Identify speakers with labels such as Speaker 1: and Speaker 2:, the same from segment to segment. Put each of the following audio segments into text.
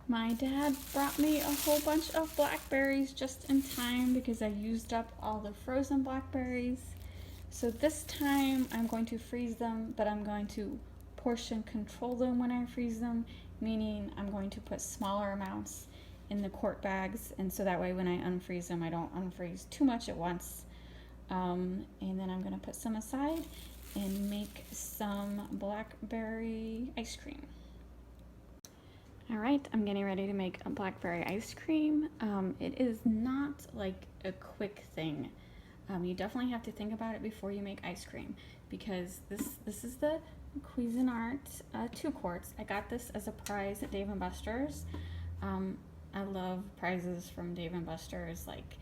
Speaker 1: My dad brought me a whole bunch of blackberries just in time because I used up all the frozen blackberries. So this time I'm going to freeze them, but I'm going to portion control them when I freeze them, meaning I'm going to put smaller amounts in the quart bags, and so that way when I unfreeze them, I don't unfreeze too much at once. And then I'm gonna put some aside and make some blackberry ice cream. All right, I'm getting ready to make a blackberry ice cream. It is not like a quick thing. You definitely have to think about it before you make ice cream, because this is the Cuisinart 2 quarts. I got this as a prize at Dave & Buster's. I love prizes from Dave & Buster's. Like,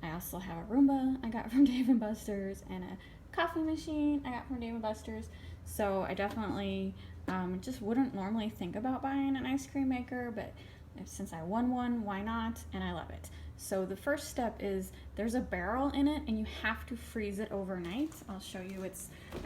Speaker 1: I also have a Roomba I got from Dave & Buster's and a coffee machine I got from Dave & Buster's. So I definitely just wouldn't normally think about buying an ice cream maker, but since I won one, why not? And I love it. So the first step is there's a barrel in it and you have to freeze it overnight. I'll show you.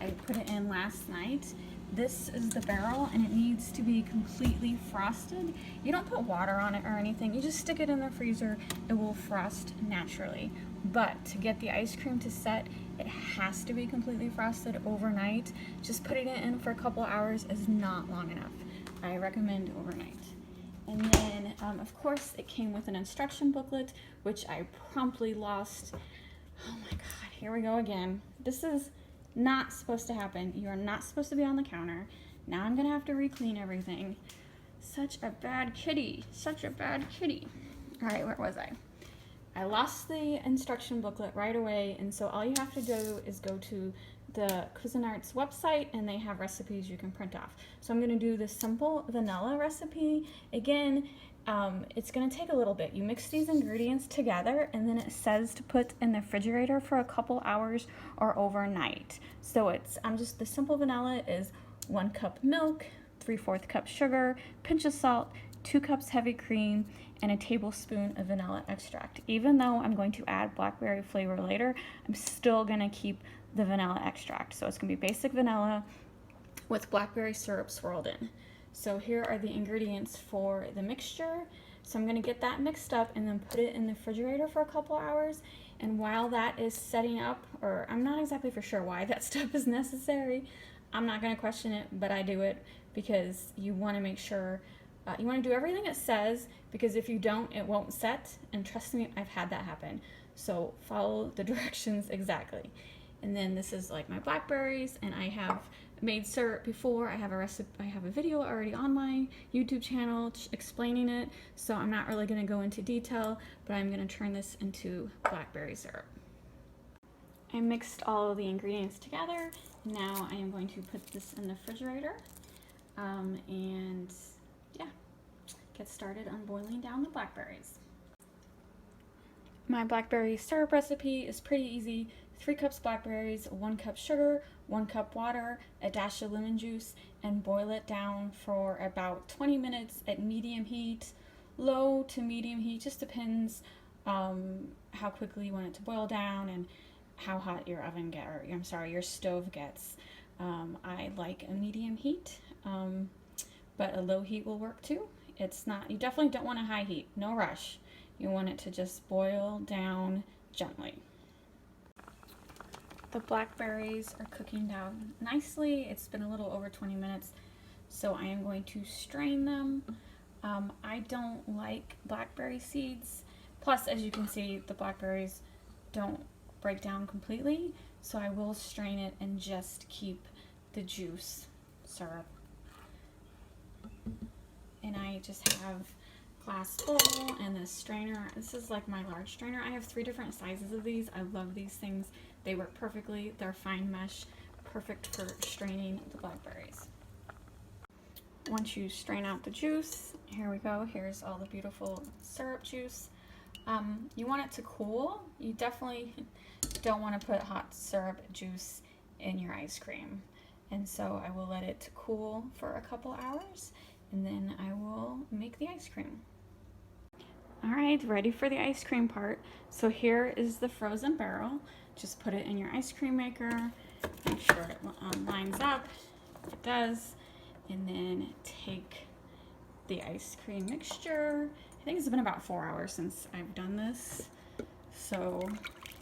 Speaker 1: I put it in last night. This is the barrel and it needs to be completely frosted. You don't put water on it or anything. You just stick it in the freezer. It will frost naturally. But to get the ice cream to set, it has to be completely frosted overnight. Just putting it in for a couple hours is not long enough. I recommend overnight. And then, of course, it came with an instruction booklet, which I promptly lost. Oh my God, here we go again. This is not supposed to happen. You are not supposed to be on the counter. Now I'm gonna have to re-clean everything. Such a bad kitty, such a bad kitty. All right, where was I? I lost the instruction booklet right away, and so all you have to do is go to the Cuisinart's website and they have recipes you can print off. So I'm gonna do the simple vanilla recipe. Again, it's gonna take a little bit. You mix these ingredients together and then it says to put in the refrigerator for a couple hours or overnight. So the simple vanilla is 1 cup milk, 3/4 cup sugar, pinch of salt, 2 cups heavy cream, and a tablespoon of vanilla extract. Even though I'm going to add blackberry flavor later, I'm still gonna keep the vanilla extract. So it's gonna be basic vanilla with blackberry syrup swirled in. So here are the ingredients for the mixture. So I'm gonna get that mixed up and then put it in the refrigerator for a couple hours. And while that is setting up, or I'm not exactly for sure why that step is necessary, I'm not gonna question it, but I do it because you wanna make sure, you wanna do everything it says, because if you don't, it won't set. And trust me, I've had that happen. So follow the directions exactly. And then this is like my blackberries, and I have made syrup before. I have a video already on my YouTube channel explaining it, so I'm not really gonna go into detail, but I'm gonna turn this into blackberry syrup. I mixed all of the ingredients together. Now I am going to put this in the refrigerator, and yeah, get started on boiling down the blackberries. My blackberry syrup recipe is pretty easy. 3 cups blackberries, 1 cup sugar, 1 cup water, a dash of lemon juice, and boil it down for about 20 minutes at medium heat. Low to medium heat, just depends how quickly you want it to boil down and how hot your your stove gets. I like a medium heat, but a low heat will work too. You definitely don't want a high heat, no rush. You want it to just boil down gently. The blackberries are cooking down nicely. It's been a little over 20 minutes, so I am going to strain them. I don't like blackberry seeds. Plus, as you can see, the blackberries don't break down completely, so I will strain it and just keep the juice syrup. And I just have glass bowl and this strainer. This is like my large strainer. I have 3 different sizes of these. I love these things. They work perfectly. They're fine mesh, perfect for straining the blackberries. Once you strain out the juice, here we go. Here's all the beautiful syrup juice. You want it to cool. You definitely don't want to put hot syrup juice in your ice cream. And so I will let it cool for a couple hours, and then I will make the ice cream. All right, ready for the ice cream part. So here is the frozen barrel. Just put it in your ice cream maker, make sure it lines up, it does, and then take the ice cream mixture. I think it's been about 4 hours since I've done this. So,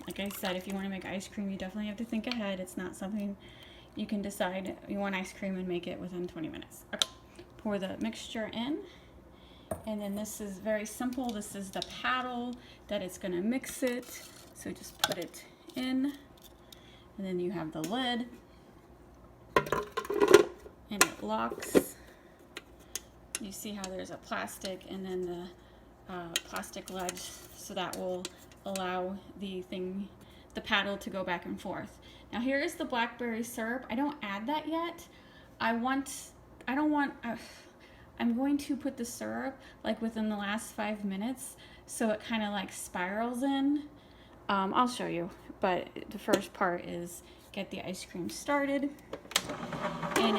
Speaker 1: like I said, if you want to make ice cream, you definitely have to think ahead. It's not something you can decide you want ice cream and make it within 20 minutes. Okay. Pour the mixture in. And then this is very simple. This is the paddle that it's going to mix it. So just put it in. And then you have the lid. And it locks. You see how there's a plastic and then the plastic ledge, so that will allow the paddle to go back and forth. Now here is the blackberry syrup. I don't add that yet. I'm going to put the syrup like within the last 5 minutes, so it kind of like spirals in. I'll show you, but the first part is get the ice cream started, and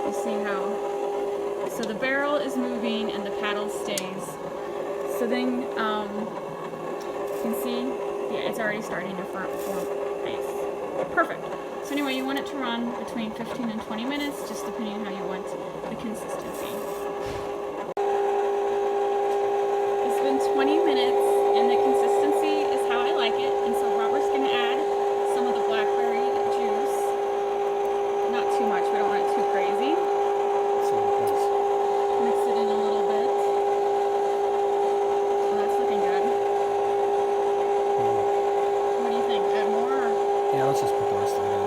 Speaker 1: you see how, so the barrel is moving and the paddle stays. So then you can see, yeah, it's already starting to form ice. Perfect. So anyway, you want it to run between 15 and 20 minutes, just depending on how you want the consistency. It's been 20 minutes and the consistency is how I like it. And so Robert's gonna add some of the blackberry juice. Not too much, we don't want it too crazy. Mix it in a little bit. So that's looking good. What do you think? Add more? Or?
Speaker 2: Yeah, let's just put the rest of it in.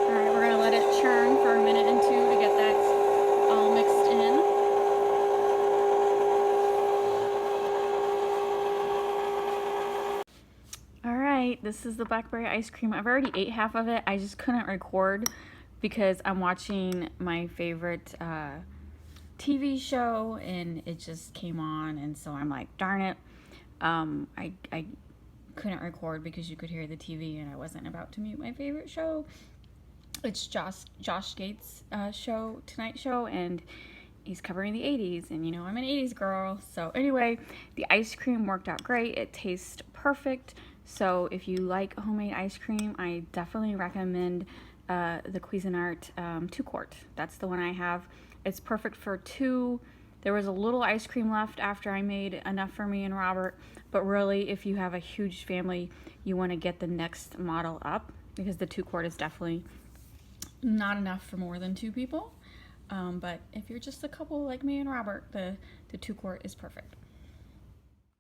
Speaker 1: Alright, we're gonna let it churn for a minute and two to get that all mixed in. Alright, this is the blackberry ice cream. I've already ate half of it. I just couldn't record because I'm watching my favorite TV show and it just came on, and so I'm like, darn it. I couldn't record because you could hear the TV and I wasn't about to mute my favorite show. It's Josh Gates' show, Tonight Show, and he's covering the 80s, and you know I'm an 80s girl. So anyway, the ice cream worked out great. It tastes perfect. So if you like homemade ice cream, I definitely recommend the Cuisinart 2-quart. That's the one I have. It's perfect for 2. There was a little ice cream left after I made enough for me and Robert, but really if you have a huge family, you want to get the next model up because the 2-quart is definitely not enough for more than 2 people. But if you're just a couple like me and Robert, the 2-quart is perfect.